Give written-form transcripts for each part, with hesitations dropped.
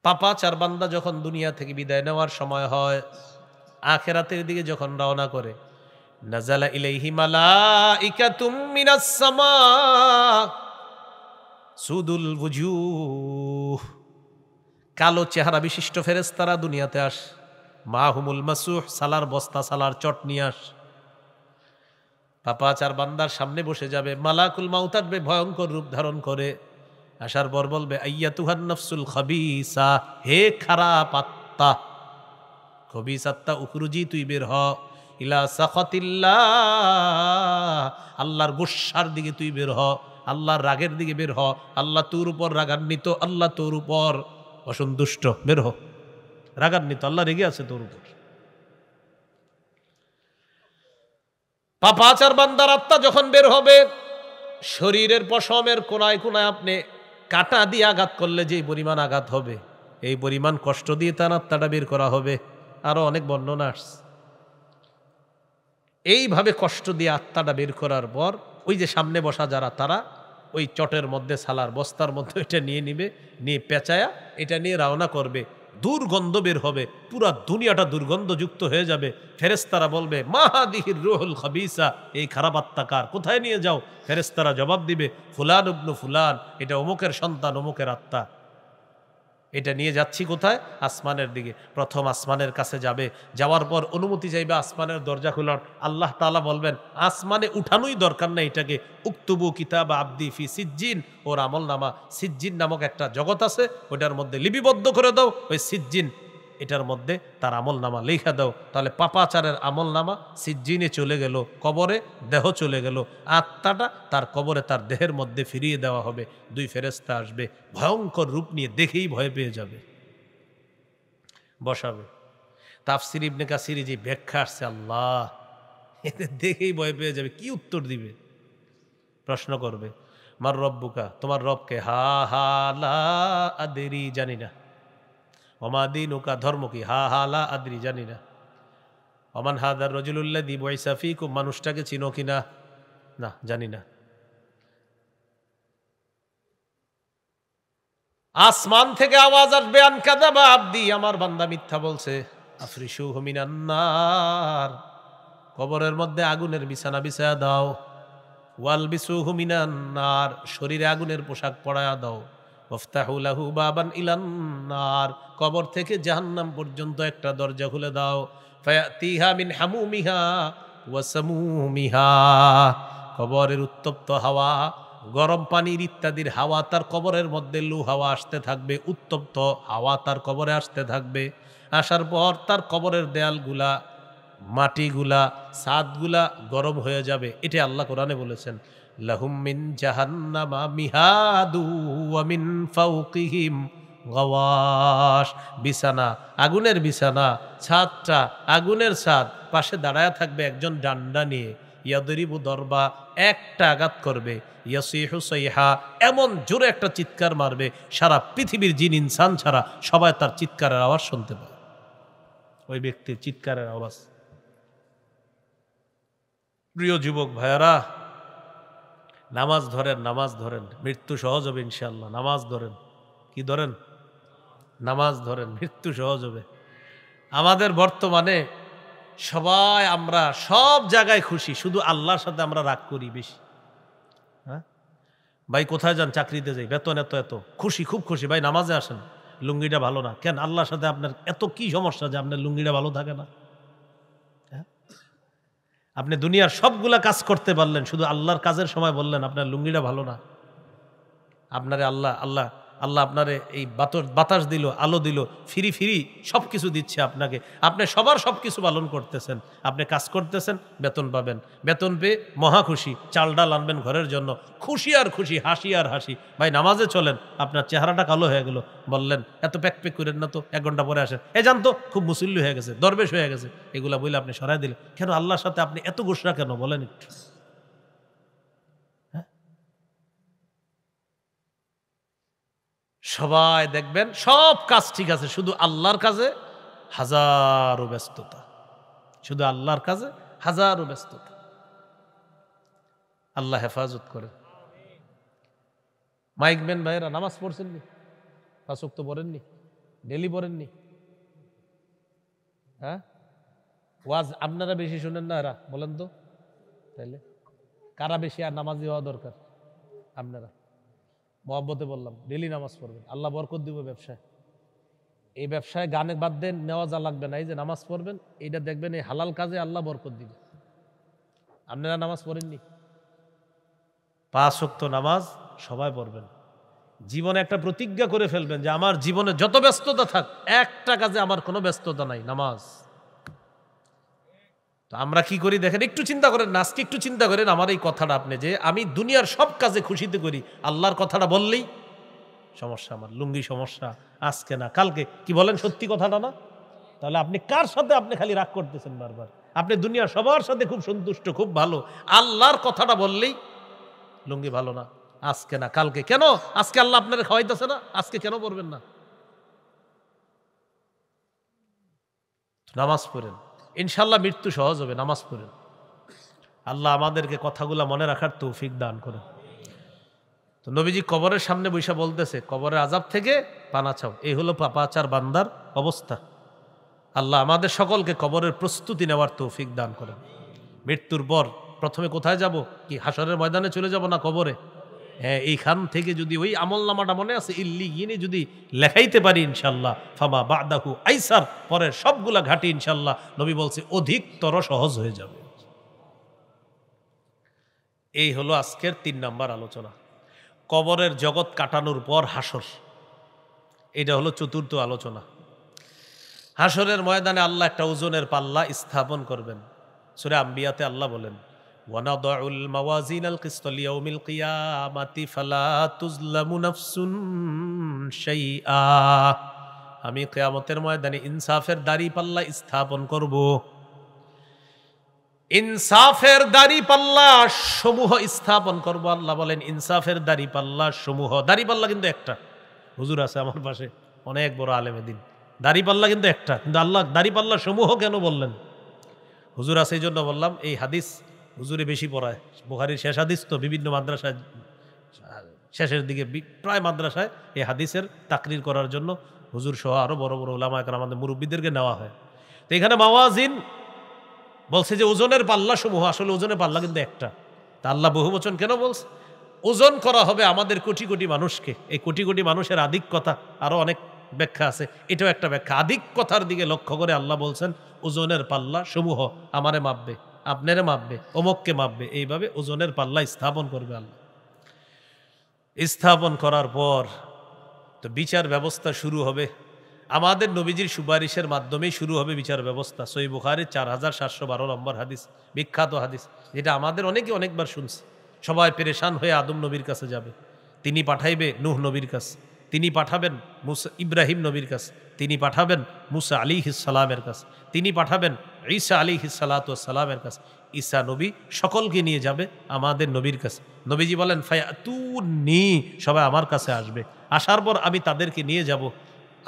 পাপাচার বান্দা যখন দুনিয়া থেকে বিদায় নেওয়ার সময় হয়, আখেরাতের দিকে যখন রওনা করে, নাজালা ইলাইহি মালাইকাতুম মিনাস সামা সুদুল বুজুহ, কালো চেহারা বিশিষ্ট ফেরেশতারা দুনিয়াতে আস, মাহুমুল মাসুহ, সালার বস্তা সালার চট নিয়ে আস। পাপাচার বান্দার সামনে বসে যাবে, মালাকুল মাউত আসবে ভয়ঙ্কর রূপ ধারণ করে। আসার পর বলবে, আইয়াতুহান নাফসুল খাবিসা, হে খারাপ আত্মা, খবিস আত্মা উখরুজি, তুই বের হ, ইলা সাখাতিল্লাহ, আল্লাহর গুসার দিকে তুই বের হ, আল্লাহর রাগের দিকে বের হ। আল্লাহ তোর উপর রাগান্বিত, আল্লাহ তোর উপর অসন্তুষ্ট, বের হ, রাগান্বিত, আল্লাহ রেগে আছে তোর উপর। পাপাচার বান্দার আত্মা যখন বের হবে, শরীরের পশমের কোনায় কোনায় আপনি কাঁটা দিয়ে আঘাত করলে যে পরিমাণ আঘাত হবে, এই পরিমাণ কষ্ট দিয়ে তার আত্মাটা বের করা হবে। আরো অনেক বর্ণনা আসছে। এইভাবে কষ্ট দিয়ে আত্মাটা বের করার পর ওই যে সামনে বসা যারা, তারা ওই চটের মধ্যে সালার বস্তার মধ্যে এটা নিয়ে নিবে, নিয়ে পেঁচায়া এটা নিয়ে রওনা করবে। দুর্গন্ধ বের হবে, পুরা দুনিয়াটা দুর্গন্ধযুক্ত হয়ে যাবে। ফেরেশতারা বলবে, মাহাদিহির রুহুল খাবিসা, এই খারাপ আত্মা কার, কোথায় নিয়ে যাও? ফেরেশতারা জবাব দিবে, ফুলান ইবনু ফুলান, এটা অমুকের সন্তান, অমুকের আত্মা। এটা নিয়ে যাচ্ছি কোথায়? আসমানের দিকে। প্রথম আসমানের কাছে যাবে, যাওয়ার পর অনুমতি চাইবে আসমানের দরজা খোলার। আল্লাহ তাআলা বলবেন, আসমানে উঠানোই দরকার নেই এটাকে, উক্তুবু কিতাব আবদি ফি সিজ্জিন, ওর আমল নামা সিজ্জিন নামক একটা জগৎ আছে, ওটার মধ্যে লিপিবদ্ধ করে দাও, ওই সিজ্জিন এটার মধ্যে তার আমল নামা লেখা দাও। তাহলে পাপাচারের আমল নামা সিজ্জিনে চলে গেল, কবরে দেহ চলে গেল, আত্মাটা তার কবরে তার দেহের মধ্যে ফিরিয়ে দেওয়া হবে। দুই ফেরেশতা আসবে, ভয়ঙ্কর রূপ নিয়ে, দেখেই ভয় পেয়ে যাবে, বসাবে। তাফসির ইবনে কাসির যে ব্যাখ্যা আসছে, আল্লাহ, এতে দেখেই ভয় পেয়ে যাবে। কি উত্তর দিবে? প্রশ্ন করবে, মার রব্বুকা, তোমার রবকে? হা হা লা আদেরি, জানি না। অমাদিনুকা, ধর্ম কি? হা হা লা আদরি, জানি না। অমান হাদার রজুলুল্লাযী বুইসা ফীকুম, মানুষটাকে চিনো কিনা? না, জানি না। আসমান থেকে আওয়াজ আসবে, আন কাযাবা আবদি, আমার বান্দা মিথ্যা বলছে। আফরিশুহু মিনান নার, কবরের মধ্যে আগুনের বিছানা বিছায়া দাও। ওয়ালবিসুহু মিনান নার, শরীরে আগুনের পোশাক পরায়া দাও। ওয়াফতাহু লাহু বাবান ইলান নার, কবর থেকে জাহান্নাম পর্যন্ত একটা দরজা খুলে দাও। ফায়াতিহা মিন হামুমিহা ওয়া সামুমিহা, কবরের উত্তপ্ত হাওয়া, গরম পানির ইত্যাদির হাওয়া তার কবরের মধ্যে, লু হাওয়া আসতে থাকবে, উত্তপ্ত হাওয়া তার কবরে আসতে থাকবে। আসার পর তার কবরের দেয়ালগুলা, মাটিগুলা, ছাদগুলা গরম হয়ে যাবে। এটা আল্লাহ কোরআনে বলেছেন, লাহুম মিন জাহান্নামা মিহাদু ওয়া মিন ফাওকিহিম গাওয়াশ, বিছানা, আগুনের বিছানা, ছাদটা আগুনের ছাদ, পাশে দাঁড়ায় থাকবে একজন ডান্ডা নিয়ে, ইয়াদরিবু দরবা, একটা আঘাত করবে, ইয়াসিহু সাইহা, এমন জোরে একটা চিৎকার মারবে, সারা পৃথিবীর জিন ইনসান ছাড়া সবাই তার চিৎকারের আওয়াজ শুনতে পাবে। ওই ব্যক্তির চিৎকারের আওয়াজ। প্রিয় যুবক ভাইয়ারা, নামাজ ধরেন, নামাজ ধরেন, মৃত্যু সহজ হবে ইনশাআল্লাহ। নামাজ ধরেন। কি ধরেন? নামাজ ধরেন, মৃত্যু সহজ হবে। আমাদের বর্তমানে সবাই, আমরা সব জায়গায় খুশি, শুধু আল্লাহর সাথে আমরা রাগ করি বেশি। হ্যাঁ ভাই, কোথায় যান? চাকরিতে যাই, বেতন এত এত, খুশি, খুব খুশি। ভাই নামাজে আসেন, লুঙ্গিটা ভালো না কেন? আল্লাহর সাথে আপনার এত কি সমস্যা যে আপনার লুঙ্গিটা ভালো থাকে না? আপনি দুনিয়ার সবগুলা কাজ করতে পারলেন, শুধু আল্লাহর কাজের সময় বললেন আপনার লুঙ্গিটা ভালো না। আপনারে আল্লাহ আল্লাহ আল্লাহ আপনারে এই বাতাস দিল, আলো দিল, ফিরি ফিরি সব কিছু দিচ্ছে আপনাকে, আপনি সবার সব কিছু পালন করতেছেন, আপনি কাজ করতেছেন, বেতন পাবেন, বেতন পেয়ে মহা খুশি, চাল ডাল আনবেন ঘরের জন্য, খুশি আর খুশি, হাসি আর হাসি। ভাই নামাজে চলেন, আপনার চেহারাটা কালো হয়ে গেল, বললেন এত প্যাক প্যাক করেন না তো, 1 ঘন্টা পরে আসেন, জানতো খুব মুসল্লি হয়ে গেছে, দরবেশ হয়ে গেছে, এগুলা বলে আপনি সরাই দিলেন কেন? আল্লাহর সাথে আপনি এত গুসরা কেন? বলেন একটু। সবাই দেখবেন সব কাজ ঠিক আছে, শুধু আল্লাহর কাজে হাজারো ব্যস্ততা, শুধু আল্লাহর কাজে হাজারো ব্যস্ততা। আল্লাহ হেফাজত করে। মাইক ম্যান ভাইরা নামাজ পড়ছেননি? 5 ওয়াক্ত পড়েননি? ডেলি পড়েননি? হ্যাঁ, ওয়াজ আপনারা বেশি শুনেন না এরা? বলেন তো তাইলে কারা বেশি আর নামাজি হওয়া দরকার? আপনারা। মহব্বতে বললাম, ডেলি নামাজ পড়বেন, আল্লাহ বরকত দিব ব্যবসায়। এই ব্যবসায় গানে বাদ দেন, নেওয়া যা লাগবে না, এই যে নামাজ পড়বেন, এইটা দেখবেন এই হালাল কাজে আল্লাহ বরকত দিবে। আপনারা নামাজ পড়েননি? 5 ওয়াক্ত নামাজ সবাই পড়বেন। জীবনে একটা প্রতিজ্ঞা করে ফেলবেন যে আমার জীবনে যত ব্যস্ততা থাক, একটা কাজে আমার কোনো ব্যস্ততা নাই, নামাজ। তো আমরা কি করি দেখেন, একটু চিন্তা করেন না, আজকে একটু চিন্তা করেন আমার এই কথাটা আপনি, যে আমি দুনিয়ার সব কাজে খুশিতে করি, আল্লাহর কথাটা বললেই সমস্যা, আমার লুঙ্গি সমস্যা, আজকে না কালকে, কি বলেন সত্যি কথাটা না? তাহলে আপনি কার সাথে আপনি খালি রাগ করতেছেন বারবার? আপনি দুনিয়ার সবার সাথে খুব সন্তুষ্ট, খুব ভালো, আল্লাহর কথাটা বললেই লুঙ্গি ভালো না, আজকে না কালকে। কেন? আজকে আল্লাহ আপনার খাওয়াইতেছে না, আজকে কেন পড়বেন না? নামাজ পড়েন, ইনশাল্লাহ মৃত্যু সহজ হবে। নামাজ পড়েন, আল্লাহ আমাদেরকে কথাগুলা মনে রাখার তৌফিক দান করেন। তো নবীজি কবরের সামনে বৈশা বলতেছে, কবরের আযাব থেকে পানা চাও। এই হলো পাপাচার বান্দার অবস্থা। আল্লাহ আমাদের সকলকে কবরের প্রস্তুতি নেওয়ার তৌফিক দান করেন। মৃত্যুর পর প্রথমে কোথায় যাব? কি হাসরের ময়দানে চলে যাব না কবরে? হ্যাঁ, এইখান থেকে যদি ওই আমল নামাটা মনে আছে ইল্লিগিনে যদি লেখাইতে পারি ইনশাল্লাহ, ফামা বাদাহু আইসার, পরের সবগুলা ঘাটি ইনশাল্লাহ নবী বলছে অধিকতর সহজ হয়ে যাবে। এই হলো আজকের 3 নম্বর আলোচনা, কবরের জগৎ কাটানোর পর হাসর। এটা হলো 4র্থ আলোচনা। হাসরের ময়দানে আল্লাহ একটা ওজনের পাল্লা স্থাপন করবেন। সূরা আম্বিয়াতে আল্লাহ বলেন, ওয়ানাদাউল মাওয়াজিনাল কিসত লিয়াউমিল কিয়ামাতি ফালা তুজলামু নাফসুন শাইআ। আমি কিয়ামতের ময়দানে ইনসাফের দাড়ি পাল্লা স্থাপন করব। ইনসাফের দাড়ি পাল্লা সমূহ স্থাপন করব। আল্লাহ বলেন ইনসাফের দাড়ি পাল্লা সমূহ। দাড়ি পাল্লা কিন্তু একটা। হুজুর আছে আমার পাশে, অনেক বড় আলেমে দিন। দাড়ি পাল্লা কিন্তু একটা, কিন্তু আল্লাহ দাড়ি পাল্লা সমূহ কেন বললেন? হুজুর আছে এই জন্য বললাম, এই হাদিস হুজুরে বেশি পড়ায়। বুখারীর শেষ হাদিস তো, বিভিন্ন মাদ্রাসায় শেষের দিকে প্রায় মাদ্রাসায় এই হাদিসের তাকরির করার জন্য হুজুর সহ আরো বড় বড় উলামা একরাম আমাদের মুরব্বীদেরকে নেওয়া হয়। তো এখানে মাওয়াজিন বলছে যে ওজনের পাল্লা সমূহ, আসলে ওজনের পাল্লা কিন্তু একটা। তা আল্লাহ বহুবচন কেন বলছে? ওজন করা হবে আমাদের কোটি কোটি মানুষকে। এই কোটি কোটি মানুষের আধিক্যতা, আরো অনেক ব্যাখ্যা আছে, এটাও একটা ব্যাখ্যা। আধিক্যতার দিকে লক্ষ্য করে আল্লাহ বলছেন ওজনের পাল্লা সমূহ আমারে মাপবে, আপনারে মাপবে, অমুককে মাপবে, এইভাবে ওজনের পাল্লা স্থাপন করবে আল্লাহ। স্থাপন করার পর তো বিচার ব্যবস্থা শুরু হবে। আমাদের নবীজির সুপারিশের মাধ্যমেই শুরু হবে বিচার ব্যবস্থা। সহিহ বুখারীর 4712 নম্বর হাদিস, বিখ্যাত হাদিস, যেটা আমাদের অনেকে অনেকবার শুনছে। সবাই পেরেশান হয়ে আদম নবীর কাছে যাবে, তিনি পাঠাইবে নূহ নবীর কাছে, তিনি পাঠাবেন মুসা ইব্রাহিম নবীর কাছে, তিনি পাঠাবেন মুসা আলাইহিস সালামের কাছে, তিনি পাঠাবেন ঈসা আলাইহিস সালাতু ওয়াস সালামের কাছে। ঈসা নবী সকলকে নিয়ে যাবে আমাদের নবীর কাছে। নবীজি বলেন ফায়াতুনি, সবাই আমার কাছে আসবে। আসার পর আমি তাদেরকে নিয়ে যাব,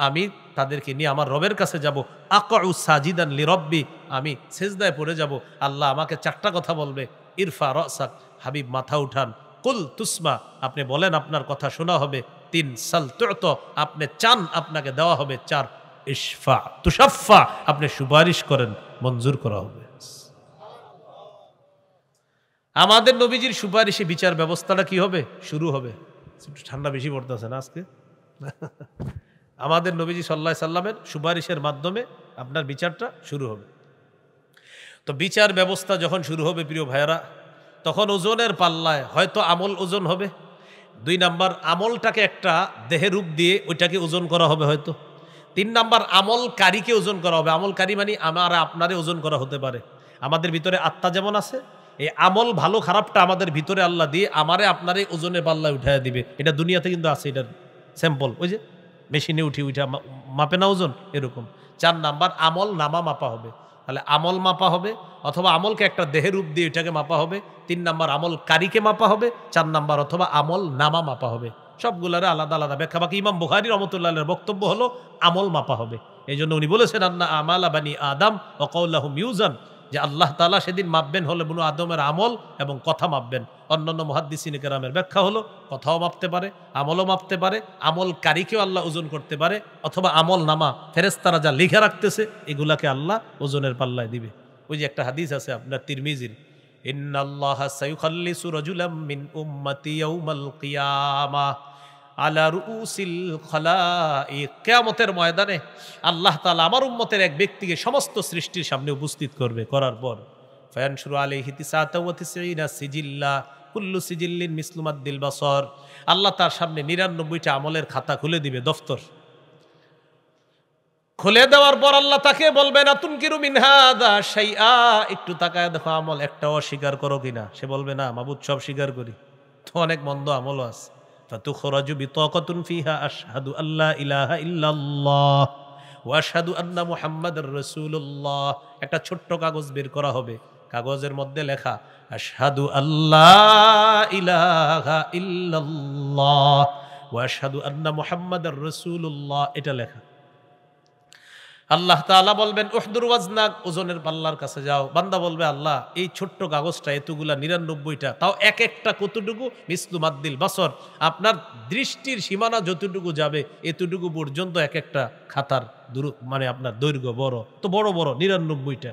আমি তাদেরকে নিয়ে আমার রবের কাছে যাব। আকাউ সাজিদান লিরব্বি, আমি সিজদায় পড়ে যাব। আল্লাহ আমাকে 4টা কথা বলবে, ইরফা রাসাক, হাবিব মাথা উঠান, কুল তুসমা, আপনি বলেন আপনার কথা শোনা হবে। 3 সাল তুত, আপনি চান আপনাকে দেওয়া হবে। 4 ইশফা তুশাফা, আপনি সুপারিশ করেন মঞ্জুর করা হবে। আমাদের নবীজির সুপারিশে বিচার ব্যবস্থাটা কি হবে? শুরু হবে। একটু ঠান্ডা বেশি পড়তেছে না আজকে? আমাদের নবীজি সাল্লাল্লাহু আলাইহি সাল্লামের সুপারিশের মাধ্যমে আপনার বিচারটা শুরু হবে। তো বিচার ব্যবস্থা যখন শুরু হবে প্রিয় ভাইয়েরা, তখন ওজনের পাল্লায় হয়তো আমল ওজন হবে। 2 নাম্বার, আমলটাকে একটা দেহে রূপ দিয়ে ওইটাকে ওজন করা হবে হয়তো। 3 নাম্বার, আমলকারীকে ওজন করা হবে। আমলকারী মানে আমার আপনারে ওজন করা হতে পারে। আমাদের ভিতরে আত্মা যেমন আছে, এই আমল ভালো খারাপটা আমাদের ভিতরে আল্লাহ দিয়ে আমারে আপনারে ওজনের পাল্লায় উঠাইয়া দিবে। এটা দুনিয়াতে কিন্তু আছে, এটার স্যাম্পল ওই যে মেশিনে উঠা মাপে না ওজন, এরকম। 4 নাম্বার, আমল নামা মাপা হবে। তাহলে আমল মাপা হবে, অথবা আমলকে একটা দেহের রূপ দিয়ে এটাকে মাপা হবে। 3 নাম্বার, আমলকারীকে মাপা হবে। 4 নাম্বার, অথবা আমল নামা মাপা হবে। সবগুলারে আলাদা আলাদা ব্যাখ্যা। বাকি ইমাম বুখারী রহমতুল্লাহের বক্তব্য হলো আমল মাপা হবে। এই জন্য উনি বলেছেন আন্না আমালা বানি আদম ওয়া কাউলাহুম ইউজান, যে আল্লাহ তাআলা সেদিন মাপবেন হলো বনু আদমের আমল এবং কথা মাপবেন। অন্যান্য মুহাদ্দিসিন কেরামের ব্যাখ্যা হলো কথাও মাপতে পারে, আমলও মাপতে পারে, আমলকারীকেও আল্লাহ ওজন করতে পারে, অথবা আমল নামা ফেরেশতারা যা লিখে রাখতেছে এগুলাকে আল্লাহ ওজনের পাল্লায় দিবে। ওই যে একটা হাদিস আছে আপনার তিরমিজির, ইন্নাল্লাহা সায়ুখাল্লিসু রাজুলাম মিন উম্মতি ইয়াউমাল কিয়ামাহ আলা রুউসিল খালাইক। কিয়ামতের ময়দানে আল্লাহ তাআলা আমার উম্মতের এক ব্যক্তিকে সমস্ত সৃষ্টির সামনে উপস্থিত করবে, করার পর ফায়ানশুরু আলাইহি তিসআতা ওয়া তিসঈনা সিজিল্লা কুল্লু সিজিল্লিন মিসলু মাদ্দিল বাসর। আল্লাহ তার সামনে ৯৯টা আমলের খাতা খুলে দিবে, দফতর খুলে দেওয়ার পর আল্লাহ তাকে বলবে না তুনকিরু মিন হাদা শাইআ, একটু তাকায় দেখো আমল একটাও অস্বীকার করো কিনা। সে বলবে না মাবুদ সব স্বীকার করি, তো অনেক মন্দ আমলও আছে। ফাতুখরাজু বিতাকাতুন ফিহা আশহাদু আল্লা ইলাহা ইল্লাল্লাহ ওয়া আশহাদু আন্না মুহাম্মাদার রাসূলুল্লাহ। একটা ছোট্ট কাগজ বের করা হবে, কাগজের মধ্যে লেখা আশহাদু আল্লা ইলাহা ইল্লাল্লাহ ওয়া আশহাদু আন্না মুহাম্মাদার রাসূলুল্লাহ, এটা লেখা। আল্লাহ তাআলা বলবেন উহদুর ওয়াজনাক, ওজনের পাল্লার কাছে যাও। বান্দা বলবে আল্লাহ এই ছোট্ট কাগজটা এতগুলা ৯৯টা, তাও এক একটা কতটুকু মিসলু মাদ্দিল বাসর, আপনার দৃষ্টির সীমানা যতটুকু যাবে এতটুকু পর্যন্ত এক একটা খাতার মানে আপনার দৈর্ঘ্য বড়, তো বড় বড় ৯৯টা।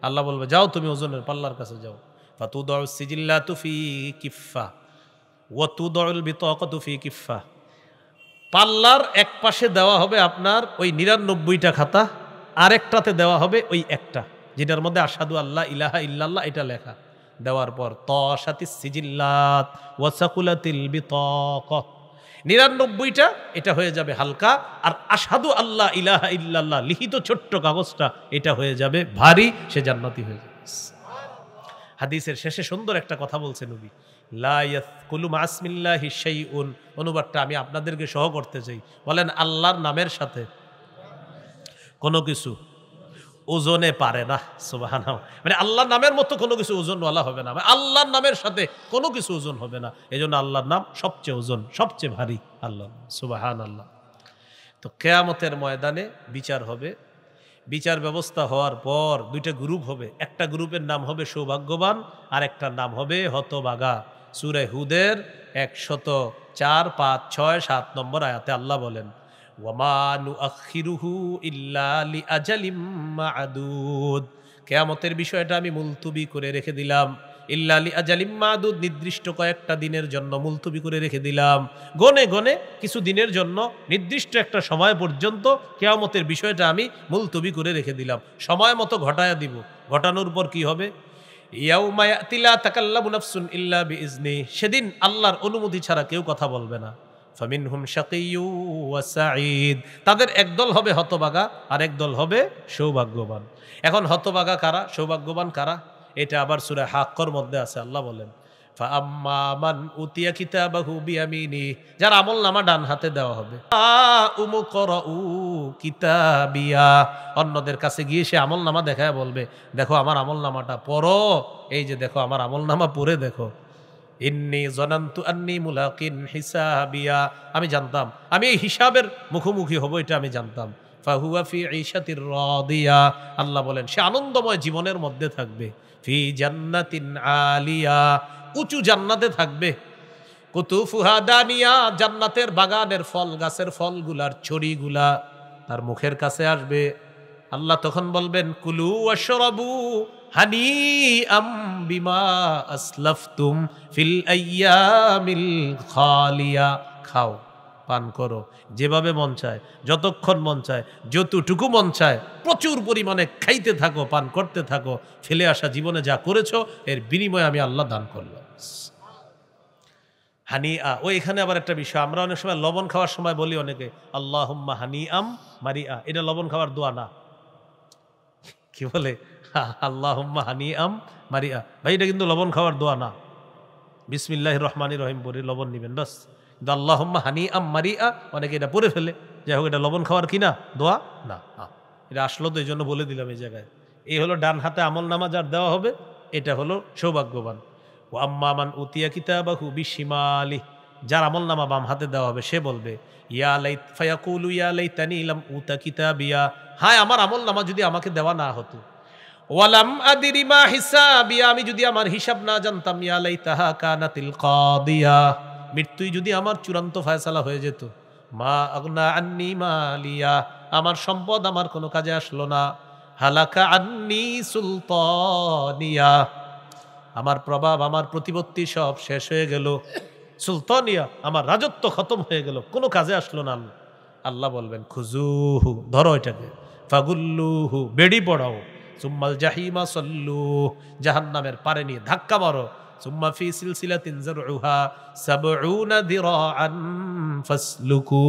আল্লাহ বলবে যাও তুমি ওজনের পাল্লার কাছে যাও। ফাতুদাউ সিজিল্লাতু ফি কিফফা ওয়া তুদাউল বিতাকাতু ফি কিফফা। পাল্লার এক পাশে দেওয়া হবে আপনার ওই ৯৯টা খাতা, আরেকটাতে দেওয়া হবে ওই একটা যেটার মধ্যে আশহাদু আল্লাহ ইলাহা ইল্লাল্লাহ এটা লেখা। দেওয়ার পর তাশাতিস সিজিল্লাত ওয়া সাকুলাতিল বিতাকা, ৯৯টা এটা হয়ে যাবে হালকা, আর আশহাদু আল্লাহ ইলাহা ইল্লাল্লাহ লিখিত ছোট্ট কাগজটা এটা হয়ে যাবে ভারী, সে জান্নাতি হয়ে যাবে। হাদিসের শেষে সুন্দর একটা কথা বলছে নবী, লা ইয়াসকুলু মা'আসমিল্লাহি শাইউন। অনুবাদটা আমি আপনাদেরকে সহ করতে চাই। বলেন আল্লাহর নামের সাথে কোনো কিছু ওজনে পারে না। সুবহানাল্লাহ, মানে আল্লাহর নামের মতো কোনো কিছু ওজনওয়ালা হবে না, আল্লাহর নামের সাথে কোনো কিছু ওজন হবে না। এজন্য আল্লাহর নাম সবচেয়ে ওজন, সবচেয়ে ভারী আল্লাহর নাম। সুবহানাল্লাহ। তো কিয়ামতের ময়দানে বিচার হবে। বিচার ব্যবস্থা হওয়ার পর দুইটা গ্রুপ হবে, একটা গ্রুপের নাম হবে সৌভাগ্যবান, আর একটার নাম হবে হতভাগা। সূরা হুদের ১০৪, ৫, ৬, ৭ নম্বর আয়াতে আল্লাহ বলেন ওয়ামা নুআখিরুহু ইল্লা লিআজালিম মা'দুদ। কিয়ামতের বিষয়টা আমি মুলতবি করে রেখে দিলাম, ইল্লা লিআজালিম মা'দুদ, নির্দিষ্ট কয়েকটা দিনের জন্য মুলতবি করে রেখে দিলাম। গনে গনে কিছু দিনের জন্য নির্দিষ্ট একটা সময় পর্যন্ত কিয়ামতের বিষয়টা আমি মুলতবি করে রেখে দিলাম, সময় মতো ঘটায়া দিব। ঘটানোর পর কি হবে? ইয়াউমা ইয়াতি লা তাকাল্লামু নাফসুন ইল্লা বিইজনি, সেদিন আল্লাহর অনুমতি ছাড়া কেউ কথা বলবে না। ফামিনহুম শাকিয়্যু ওয়া সাঈদ, তাদের একদল হবে হতভাগা আর একদল হবে সৌভাগ্যবান। এখন হতভাগা কারা, সৌভাগ্যবান কারা? এটা আবার সূরা হাক্কর মধ্যে আছে। আল্লাহ বলেন ফাআম্মা মান উতিয়া কিতাবাহু বিয়ামিনি, যার আমলনামা ডান হাতে দেওয়া হবে। উমুকরাউ কিতাবিয়া, অন্যদের কাছে গিয়ে সে আমলনামা দেখায় বলবে দেখো আমার আমলনামাটা পড়ো, এই যে দেখো আমার আমলনামা পড়ে দেখো। ইন্নী যানানতু আন্নী মুলাকিন হিসাবিয়া, আমি জানতাম আমি এই হিসাবের মুখোমুখি হব, এটা আমি জানতাম। ফাহুয়া ফি ঈশাতির রাদিয়া, আল্লাহ বলেন সে আনন্দময় জীবনের মধ্যে থাকবে। ফি জান্নাতিন আলিয়া, উঁচু জান্নাতে থাকবে। কুতুফুহা দানিয়া, জান্নাতের বাগানের ফল গাছের ফলগুলার ছড়িগুলা তার মুখের কাছে আসবে। আল্লাহ তখন বলবেন কুলু ওয়াশরাবু হানিআম বিমা আসলাফতুম ফিল আইয়ামিল খালিয়া, খাও পান করো যেভাবে মন চায়, যতক্ষণ মন চায়, যতটুকু মন চায়, প্রচুর পরিমাণে খাইতে থাকো, পান করতে থাকো। ফেলে আসা জীবনে যা করেছো এর বিনিময়ে আমি আল্লাহ দান করলাম। হানিআ, ও এখানে আবার একটা বিষয়, আমরা অনেক সময় লবণ খাওয়ার সময় বলি অনেকে আল্লাহুম্মা হানিআম মারিআ, এটা লবণ খাওয়ার দোয়া না। কি বলে? আল্লাহুম্মা হানিআম মারিআ, ভাই এটা কিন্তু লবণ খাওয়ার দোয়া না। বিসমিল্লাহির রহমানির রহিম পড়ে লবণ নিবেন বাস। কিন্তু আল্লাহুম্মা হানিআম মারিআ অনেকে এটা পড়ে ফেলে, যাই হোক এটা লবণ খাওয়ার কি না, দোয়া না। এটা আসলো তো এই জন্য বলে দিলাম এই জায়গায়। এই হলো ডান হাতে আমল নামা যার দেওয়া হবে, এটা হলো সৌভাগ্যবান। ও আম্মা মান উতিয়া কিতাবাহু বিশিমালি, যার আমল নামা বাম হাতে দেওয়া হবে সে বলবে ইয়া লাইত ফায়াকুলু ইয়া লাইতানি লাম উতা কিতাবিয়া, হায় আমার আমল নামা যদি আমাকে দেওয়া না হতো। ওয়ালাম আদিরি মা হিসাবি, আমি যদি আমার হিসাব না জানতাম, ইয়া লাইতাহা কানাতিল কাদিয়া, মৃত্যুই যদি আমার চূড়ান্ত ফয়সালা হয়ে যেত, মা আগনা আন্নি মালিয়া, আমার সম্পদ আমার কোনো কাজে আসলো না, হালাকা আন্নি সুলতানিয়া, আমার প্রভাব আমার প্রতিপত্তি সব শেষ হয়ে গেল, সুলতানিয়া আমার রাজত্ব খতম হয়ে গেল, কোনো কাজে আসলো না। আল্লাহ বলবেন খুজুহু, ধরো এটাকে, ফাগুল্লুহু, বেড়ি পড়াও, সুম্মাল জাহিমা সল্লু, জাহান্নামের পারে নিয়ে ধাক্কা মারো, সুম্মা ফি সিলসিলাতিন যারউহা সাবউনা দিরাআন ফাসলুকু,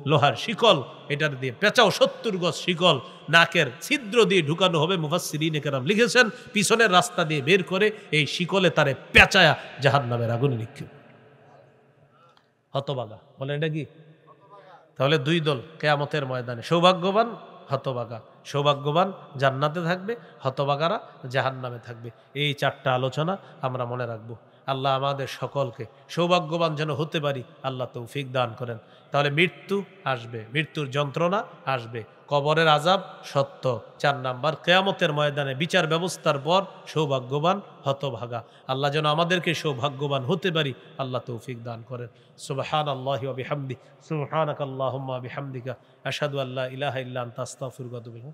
লোহার শিকল এটার দিয়ে পেঁচাও, 70 গজ শিকল নাকের ছিদ্র দিয়ে ঢুকানো হবে। মুফাসসিরিনে কেরাম লিখেছেন পিছনের রাস্তা দিয়ে বের করে এই শিকলে তারে পেঁচায়া জাহান্নামের আগুনে নিক্ষেপ। হতভাগা বলেন এটা কি? তাহলে দুই দল কিয়ামতের ময়দানে, সৌভাগ্যবান হতভাগা, সৌভাগ্যবান জান্নাতে থাকবে, হতভাগারা জাহান্নামে থাকবে। এই 4টা আলোচনা আমরা মনে রাখবো। আল্লাহ আমাদের সকলকে সৌভাগ্যবান যেন হতে পারি আল্লাহ তৌফিক দান করেন। তাহলে মৃত্যু আসবে, মৃত্যুর যন্ত্রণা আসবে, কবরের আযাব সত্য। 4 নাম্বার, কিয়ামতের ময়দানে বিচার ব্যবস্থার পর সৌভাগ্যবান হতভাগা। আল্লাহ যেন আমাদেরকে সৌভাগ্যবান হতে পারি আল্লাহ তৌফিক দান করেন। সুবহানাল্লাহি ওয়া বিহামদিহি, সুবহানাকাল্লাহুম্মা ওয়া বিহামদিকা, আশহাদু আল্লা ইলাহা ইল্লা আনতা আস্তাগফিরুকা ওয়া আতুবু ইলাইক।